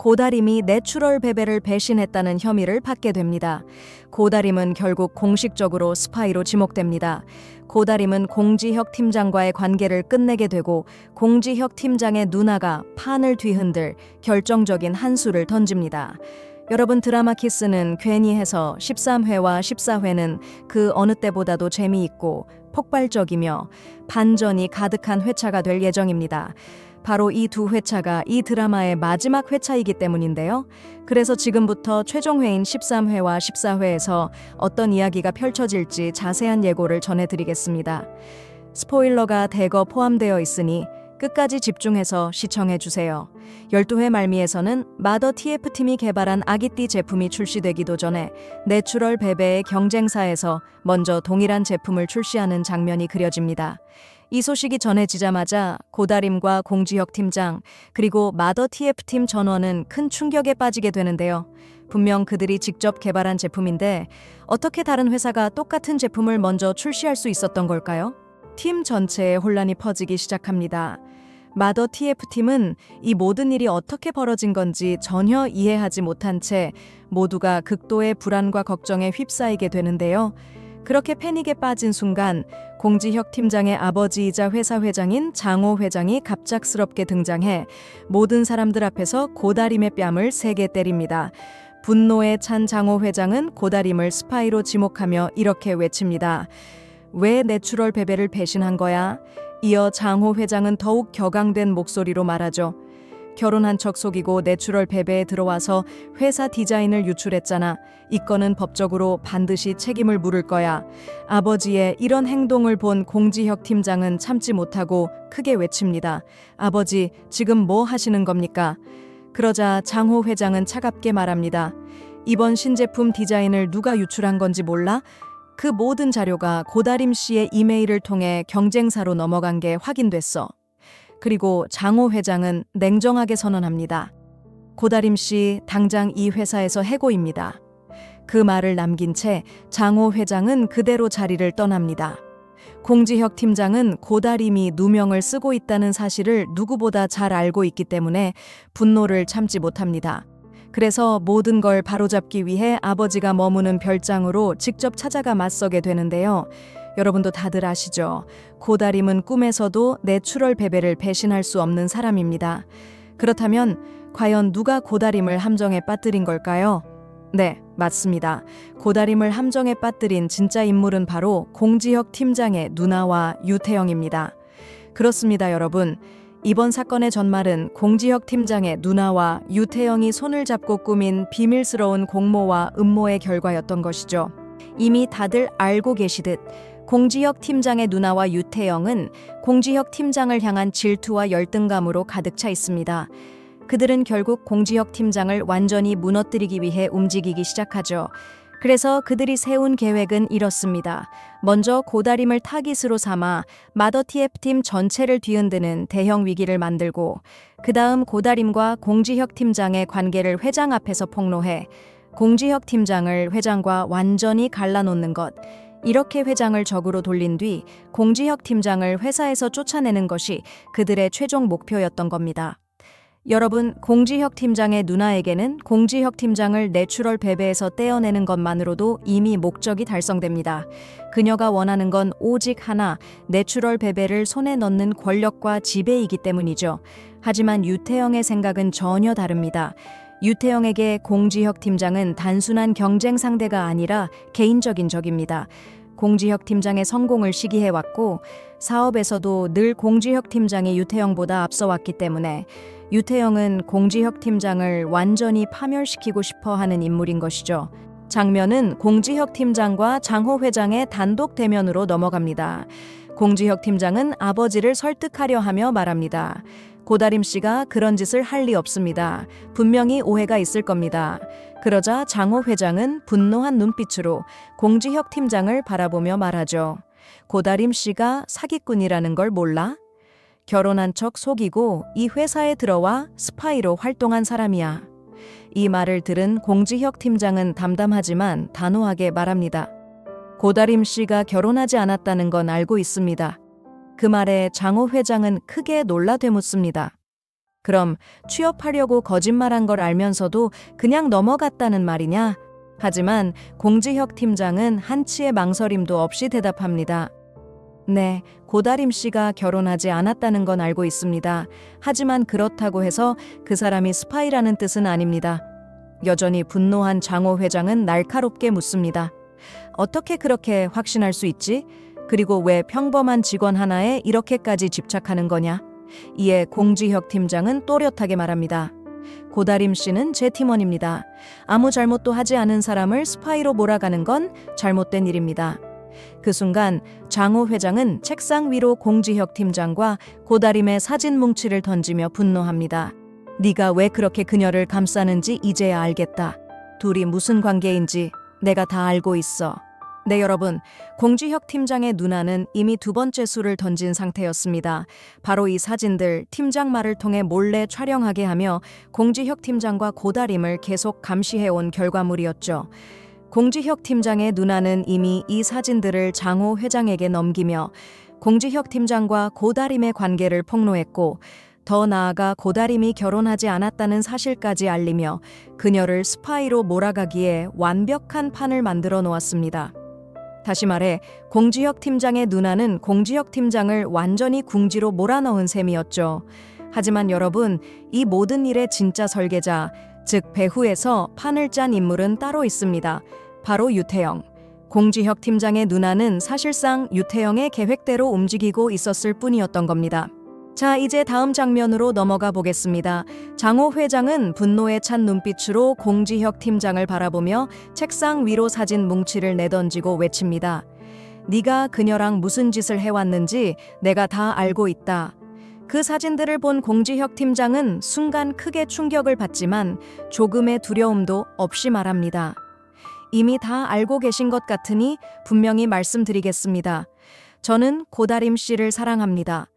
고다림이 내추럴 베베를 배신했다는 혐의를 받게 됩니다. 고다림은 결국 공식적으로 스파이로 지목됩니다. 고다림은 공지혁 팀장과의 관계를 끝내게 되고 공지혁 팀장의 누나가 판을 뒤흔들 결정적인 한 수를 던집니다. 여러분, 드라마 키스는 괜히 해서 13회와 14회는 그 어느 때보다도 재미있고 폭발적이며 반전이 가득한 회차가 될 예정입니다. 바로 이 두 회차가 이 드라마의 마지막 회차이기 때문인데요. 그래서 지금부터 최종회인 13회와 14회에서 어떤 이야기가 펼쳐질지 자세한 예고를 전해드리겠습니다. 스포일러가 대거 포함되어 있으니 끝까지 집중해서 시청해주세요. 12회 말미에서는 마더 TF팀이 개발한 아기띠 제품이 출시되기도 전에 내추럴 베베의 경쟁사에서 먼저 동일한 제품을 출시하는 장면이 그려집니다. 이 소식이 전해지자마자 고다림과 공지혁 팀장 그리고 마더 TF팀 전원은 큰 충격에 빠지게 되는데요. 분명 그들이 직접 개발한 제품인데 어떻게 다른 회사가 똑같은 제품을 먼저 출시할 수 있었던 걸까요? 팀 전체에 혼란이 퍼지기 시작합니다. 마더 TF팀은 이 모든 일이 어떻게 벌어진 건지 전혀 이해하지 못한 채 모두가 극도의 불안과 걱정에 휩싸이게 되는데요. 그렇게 패닉에 빠진 순간 공지혁 팀장의 아버지이자 회사 회장인 장호 회장이 갑작스럽게 등장해 모든 사람들 앞에서 고다림의 뺨을 세게 때립니다. 분노에 찬 장호 회장은 고다림을 스파이로 지목하며 이렇게 외칩니다. 왜 내추럴 베베를 배신한 거야? 이어 장호 회장은 더욱 격앙된 목소리로 말하죠. 결혼한 척 속이고 내추럴 베베에 들어와서 회사 디자인을 유출했잖아. 이 건은 법적으로 반드시 책임을 물을 거야. 아버지의 이런 행동을 본 공지혁 팀장은 참지 못하고 크게 외칩니다. 아버지, 지금 뭐 하시는 겁니까? 그러자 장호 회장은 차갑게 말합니다. 이번 신제품 디자인을 누가 유출한 건지 몰라? 그 모든 자료가 고다림 씨의 이메일을 통해 경쟁사로 넘어간 게 확인됐어. 그리고 장호 회장은 냉정하게 선언합니다. 고다림 씨 당장 이 회사에서 해고입니다. 그 말을 남긴 채 장호 회장은 그대로 자리를 떠납니다. 공지혁 팀장은 고다림이 누명을 쓰고 있다는 사실을 누구보다 잘 알고 있기 때문에 분노를 참지 못합니다. 그래서 모든 걸 바로잡기 위해 아버지가 머무는 별장으로 직접 찾아가 맞서게 되는데요. 여러분도 다들 아시죠? 고다림은 꿈에서도 내추럴 베베를 배신할 수 없는 사람입니다. 그렇다면 과연 누가 고다림을 함정에 빠뜨린 걸까요? 네, 맞습니다. 고다림을 함정에 빠뜨린 진짜 인물은 바로 공지혁 팀장의 누나와 유태영입니다. 그렇습니다, 여러분. 이번 사건의 전말은 공지혁 팀장의 누나와 유태영이 손을 잡고 꾸민 비밀스러운 공모와 음모의 결과였던 것이죠. 이미 다들 알고 계시듯 공지혁 팀장의 누나와 유태영은 공지혁 팀장을 향한 질투와 열등감으로 가득 차 있습니다. 그들은 결국 공지혁 팀장을 완전히 무너뜨리기 위해 움직이기 시작하죠. 그래서 그들이 세운 계획은 이렇습니다. 먼저 고다림을 타깃으로 삼아 마더 TF팀 전체를 뒤흔드는 대형 위기를 만들고 그 다음 고다림과 공지혁 팀장의 관계를 회장 앞에서 폭로해 공지혁 팀장을 회장과 완전히 갈라놓는 것. 이렇게 회장을 적으로 돌린 뒤 공지혁 팀장을 회사에서 쫓아내는 것이 그들의 최종 목표였던 겁니다. 여러분, 공지혁 팀장의 누나에게는 공지혁 팀장을 내추럴 베베에서 떼어내는 것만으로도 이미 목적이 달성됩니다. 그녀가 원하는 건 오직 하나, 내추럴 베베를 손에 넣는 권력과 지배이기 때문이죠. 하지만 유태영의 생각은 전혀 다릅니다. 유태영에게 공지혁 팀장은 단순한 경쟁 상대가 아니라 개인적인 적입니다. 공지혁 팀장의 성공을 시기해왔고 사업에서도 늘 공지혁 팀장이 유태영보다 앞서왔기 때문에 유태영은 공지혁 팀장을 완전히 파멸시키고 싶어 하는 인물인 것이죠. 장면은 공지혁 팀장과 장호 회장의 단독 대면으로 넘어갑니다. 공지혁 팀장은 아버지를 설득하려 하며 말합니다. 고다림 씨가 그런 짓을 할 리 없습니다. 분명히 오해가 있을 겁니다. 그러자 장호 회장은 분노한 눈빛으로 공지혁 팀장을 바라보며 말하죠. 고다림 씨가 사기꾼이라는 걸 몰라? 결혼한 척 속이고 이 회사에 들어와 스파이로 활동한 사람이야. 이 말을 들은 공지혁 팀장은 담담하지만 단호하게 말합니다. 고다림 씨가 결혼하지 않았다는 건 알고 있습니다. 그 말에 장호 회장은 크게 놀라 되묻습니다. 그럼 취업하려고 거짓말한 걸 알면서도 그냥 넘어갔다는 말이냐? 하지만 공지혁 팀장은 한치의 망설임도 없이 대답합니다. 네, 고다림 씨가 결혼하지 않았다는 건 알고 있습니다. 하지만 그렇다고 해서 그 사람이 스파이라는 뜻은 아닙니다. 여전히 분노한 장호 회장은 날카롭게 묻습니다. 어떻게 그렇게 확신할 수 있지? 그리고 왜 평범한 직원 하나에 이렇게까지 집착하는 거냐? 이에 공지혁 팀장은 또렷하게 말합니다. 고다림 씨는 제 팀원입니다. 아무 잘못도 하지 않은 사람을 스파이로 몰아가는 건 잘못된 일입니다. 그 순간 장호 회장은 책상 위로 공지혁 팀장과 고다림의 사진 뭉치를 던지며 분노합니다. 네가 왜 그렇게 그녀를 감싸는지 이제야 알겠다. 둘이 무슨 관계인지 내가 다 알고 있어. 네, 여러분, 공지혁 팀장의 누나는 이미 두 번째 수를 던진 상태였습니다. 바로 이 사진들 팀장 말을 통해 몰래 촬영하게 하며 공지혁 팀장과 고다림을 계속 감시해온 결과물이었죠. 공지혁 팀장의 누나는 이미 이 사진들을 장호 회장에게 넘기며 공지혁 팀장과 고다림의 관계를 폭로했고, 더 나아가 고다림이 결혼하지 않았다는 사실까지 알리며 그녀를 스파이로 몰아가기에 완벽한 판을 만들어 놓았습니다. 다시 말해 공지혁 팀장의 누나는 공지혁 팀장을 완전히 궁지로 몰아넣은 셈이었죠. 하지만 여러분, 이 모든 일의 진짜 설계자, 즉 배후에서 판을 짠 인물은 따로 있습니다. 바로 유태영. 공지혁 팀장의 누나는 사실상 유태영의 계획대로 움직이고 있었을 뿐이었던 겁니다. 자, 이제 다음 장면으로 넘어가 보겠습니다. 장호 회장은 분노에 찬 눈빛으로 공지혁 팀장을 바라보며 책상 위로 사진 뭉치를 내던지고 외칩니다. 네가 그녀랑 무슨 짓을 해왔는지 내가 다 알고 있다. 그 사진들을 본 공지혁 팀장은 순간 크게 충격을 받지만 조금의 두려움도 없이 말합니다. 이미 다 알고 계신 것 같으니 분명히 말씀드리겠습니다. 저는 고다림 씨를 사랑합니다.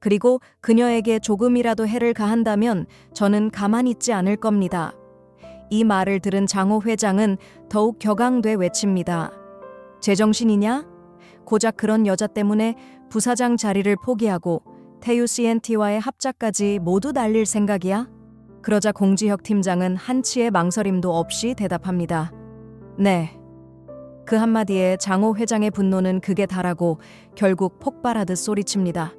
그리고 그녀에게 조금이라도 해를 가한다면 저는 가만히 있지 않을 겁니다. 이 말을 들은 장호 회장은 더욱 격앙돼 외칩니다. 제정신이냐? 고작 그런 여자 때문에 부사장 자리를 포기하고 태유 C&T와의 합작까지 모두 날릴 생각이야? 그러자 공지혁 팀장은 한치의 망설임도 없이 대답합니다. 네. 그 한마디에 장호 회장의 분노는 극에 달하고 결국 폭발하듯 소리칩니다.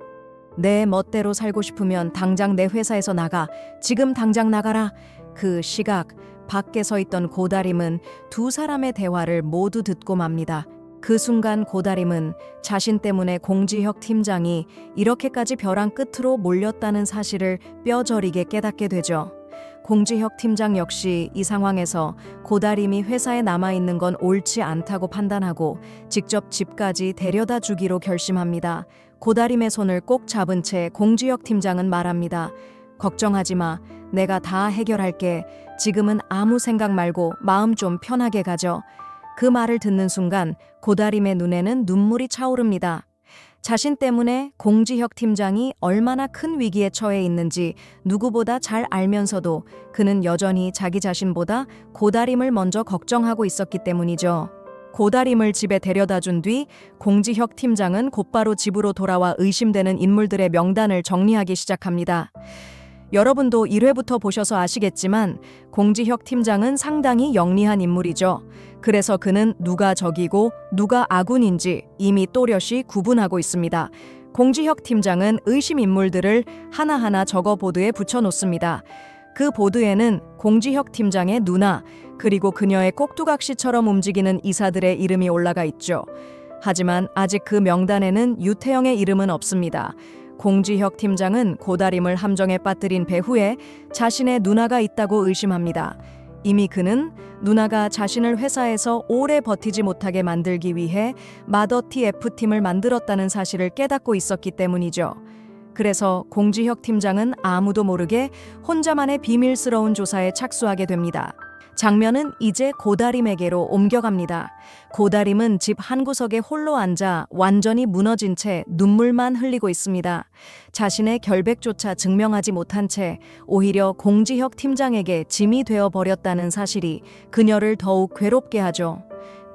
내 멋대로 살고 싶으면 당장 내 회사에서 나가. 지금 당장 나가라. 그 시각 밖에 서 있던 고다림은 두 사람의 대화를 모두 듣고 맙니다. 그 순간 고다림은 자신 때문에 공지혁 팀장이 이렇게까지 벼랑 끝으로 몰렸다는 사실을 뼈저리게 깨닫게 되죠. 공지혁 팀장 역시 이 상황에서 고다림이 회사에 남아있는 건 옳지 않다고 판단하고 직접 집까지 데려다 주기로 결심합니다. 고다림의 손을 꼭 잡은 채 공지혁 팀장은 말합니다. 걱정하지 마. 내가 다 해결할게. 지금은 아무 생각 말고 마음 좀 편하게 가져. 그 말을 듣는 순간 고다림의 눈에는 눈물이 차오릅니다. 자신 때문에 공지혁 팀장이 얼마나 큰 위기에 처해 있는지 누구보다 잘 알면서도 그는 여전히 자기 자신보다 고다림을 먼저 걱정하고 있었기 때문이죠. 고다림을 집에 데려다 준 뒤 공지혁 팀장은 곧바로 집으로 돌아와 의심되는 인물들의 명단을 정리하기 시작합니다. 여러분도 1회부터 보셔서 아시겠지만 공지혁 팀장은 상당히 영리한 인물이죠. 그래서 그는 누가 적이고 누가 아군인지 이미 또렷이 구분하고 있습니다. 공지혁 팀장은 의심 인물들을 하나하나 적어 보드에 붙여놓습니다. 그 보드에는 공지혁 팀장의 누나, 그리고 그녀의 꼭두각시처럼 움직이는 이사들의 이름이 올라가 있죠. 하지만 아직 그 명단에는 유태영의 이름은 없습니다. 공지혁 팀장은 고다림을 함정에 빠뜨린 배후에 자신의 누나가 있다고 의심합니다. 이미 그는 누나가 자신을 회사에서 오래 버티지 못하게 만들기 위해 마더티 F팀을 만들었다는 사실을 깨닫고 있었기 때문이죠. 그래서 공지혁 팀장은 아무도 모르게 혼자만의 비밀스러운 조사에 착수하게 됩니다. 장면은 이제 고다림에게로 옮겨갑니다. 고다림은 집 한구석에 홀로 앉아 완전히 무너진 채 눈물만 흘리고 있습니다. 자신의 결백조차 증명하지 못한 채 오히려 공지혁 팀장에게 짐이 되어버렸다는 사실이 그녀를 더욱 괴롭게 하죠.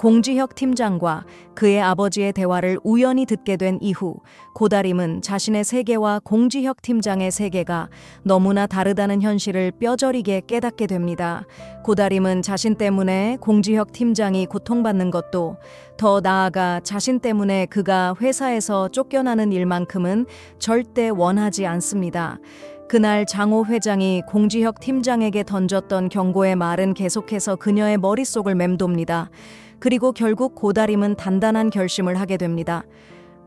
공지혁 팀장과 그의 아버지의 대화를 우연히 듣게 된 이후 고다림은 자신의 세계와 공지혁 팀장의 세계가 너무나 다르다는 현실을 뼈저리게 깨닫게 됩니다. 고다림은 자신 때문에 공지혁 팀장이 고통받는 것도, 더 나아가 자신 때문에 그가 회사에서 쫓겨나는 일만큼은 절대 원하지 않습니다. 그날 장호 회장이 공지혁 팀장에게 던졌던 경고의 말은 계속해서 그녀의 머릿속을 맴돕니다. 그리고 결국 고다림은 단단한 결심을 하게 됩니다.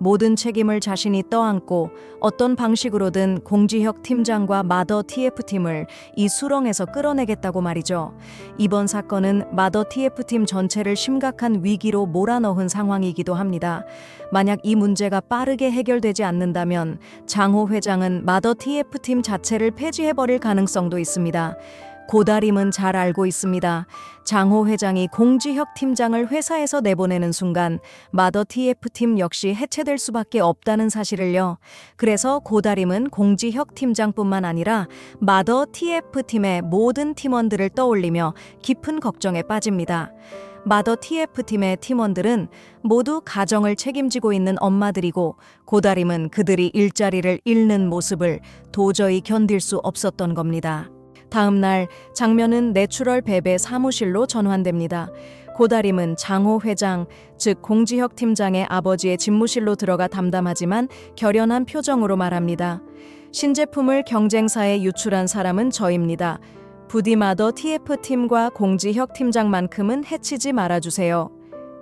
모든 책임을 자신이 떠안고 어떤 방식으로든 공지혁 팀장과 마더 TF팀을 이 수렁에서 끌어내겠다고 말이죠. 이번 사건은 마더 TF팀 전체를 심각한 위기로 몰아넣은 상황이기도 합니다. 만약 이 문제가 빠르게 해결되지 않는다면 장호 회장은 마더 TF팀 자체를 폐지해버릴 가능성도 있습니다. 고다림은 잘 알고 있습니다. 장호 회장이 공지혁 팀장을 회사에서 내보내는 순간 마더 TF팀 역시 해체될 수밖에 없다는 사실을요. 그래서 고다림은 공지혁 팀장뿐만 아니라 마더 TF팀의 모든 팀원들을 떠올리며 깊은 걱정에 빠집니다. 마더 TF팀의 팀원들은 모두 가정을 책임지고 있는 엄마들이고 고다림은 그들이 일자리를 잃는 모습을 도저히 견딜 수 없었던 겁니다. 다음 날 장면은 내추럴 베베 사무실로 전환됩니다. 고다림은 장호 회장, 즉 공지혁 팀장의 아버지의 집무실로 들어가 담담하지만 결연한 표정으로 말합니다. 신제품을 경쟁사에 유출한 사람은 저입니다. 부디 마더 TF팀과 공지혁 팀장만큼은 해치지 말아주세요.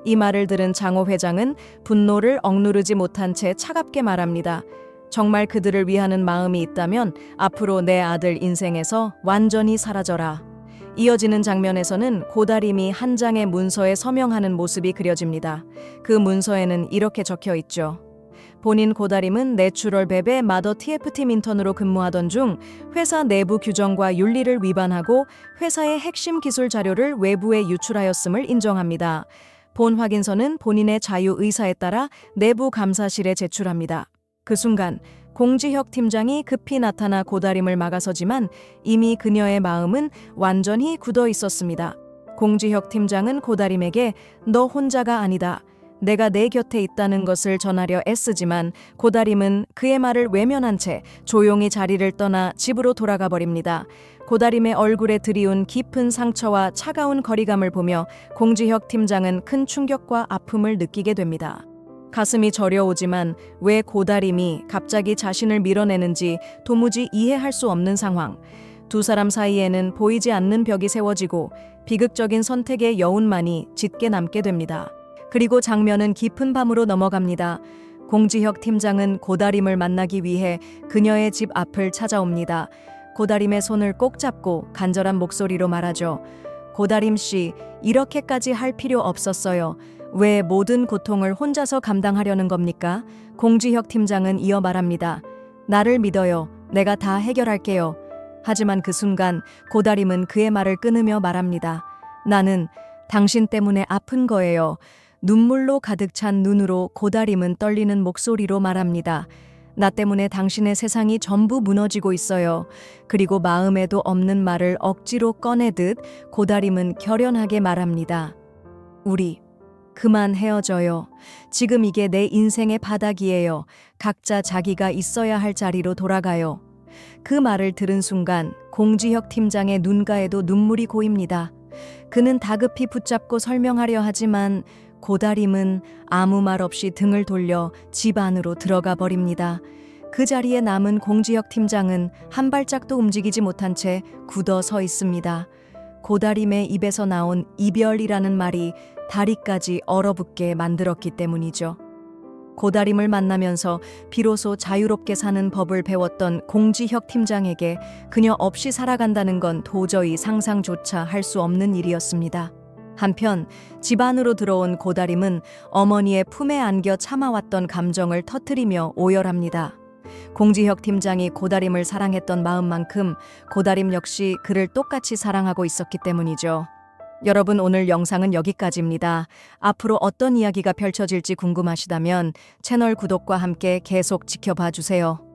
이 말을 들은 장호 회장은 분노를 억누르지 못한 채 차갑게 말합니다. 정말 그들을 위하는 마음이 있다면 앞으로 내 아들 인생에서 완전히 사라져라. 이어지는 장면에서는 고다림이 한 장의 문서에 서명하는 모습이 그려집니다. 그 문서에는 이렇게 적혀 있죠. 본인 고다림은 내추럴 베베 마더 TF팀 인턴으로 근무하던 중 회사 내부 규정과 윤리를 위반하고 회사의 핵심 기술 자료를 외부에 유출하였음을 인정합니다. 본 확인서는 본인의 자유 의사에 따라 내부 감사실에 제출합니다. 그 순간 공지혁 팀장이 급히 나타나 고다림을 막아서지만 이미 그녀의 마음은 완전히 굳어 있었습니다. 공지혁 팀장은 고다림에게 너 혼자가 아니다. 내가 내 곁에 있다는 것을 전하려 애쓰지만 고다림은 그의 말을 외면한 채 조용히 자리를 떠나 집으로 돌아가 버립니다. 고다림의 얼굴에 드리운 깊은 상처와 차가운 거리감을 보며 공지혁 팀장은 큰 충격과 아픔을 느끼게 됩니다. 가슴이 저려오지만 왜 고다림이 갑자기 자신을 밀어내는지 도무지 이해할 수 없는 상황. 두 사람 사이에는 보이지 않는 벽이 세워지고 비극적인 선택의 여운만이 짙게 남게 됩니다. 그리고 장면은 깊은 밤으로 넘어갑니다. 공지혁 팀장은 고다림을 만나기 위해 그녀의 집 앞을 찾아옵니다. 고다림의 손을 꼭 잡고 간절한 목소리로 말하죠. 고다림 씨, 이렇게까지 할 필요 없었어요. 왜 모든 고통을 혼자서 감당하려는 겁니까? 공지혁 팀장은 이어 말합니다. 나를 믿어요. 내가 다 해결할게요. 하지만 그 순간 고다림은 그의 말을 끊으며 말합니다. 나는 당신 때문에 아픈 거예요. 눈물로 가득 찬 눈으로 고다림은 떨리는 목소리로 말합니다. 나 때문에 당신의 세상이 전부 무너지고 있어요. 그리고 마음에도 없는 말을 억지로 꺼내듯 고다림은 결연하게 말합니다. 우리 그만 헤어져요. 지금 이게 내 인생의 바닥이에요. 각자 자기가 있어야 할 자리로 돌아가요. 그 말을 들은 순간 공지혁 팀장의 눈가에도 눈물이 고입니다. 그는 다급히 붙잡고 설명하려 하지만 고다림은 아무 말 없이 등을 돌려 집 안으로 들어가 버립니다. 그 자리에 남은 공지혁 팀장은 한 발짝도 움직이지 못한 채 굳어 서 있습니다. 고다림의 입에서 나온 이별이라는 말이 다리까지 얼어붙게 만들었기 때문이죠. 고다림을 만나면서 비로소 자유롭게 사는 법을 배웠던 공지혁 팀장에게 그녀 없이 살아간다는 건 도저히 상상조차 할 수 없는 일이었습니다. 한편 집 안으로 들어온 고다림은 어머니의 품에 안겨 참아왔던 감정을 터뜨리며 오열합니다. 공지혁 팀장이 고다림을 사랑했던 마음만큼 고다림 역시 그를 똑같이 사랑하고 있었기 때문이죠. 여러분, 오늘 영상은 여기까지입니다. 앞으로 어떤 이야기가 펼쳐질지 궁금하시다면 채널 구독과 함께 계속 지켜봐 주세요.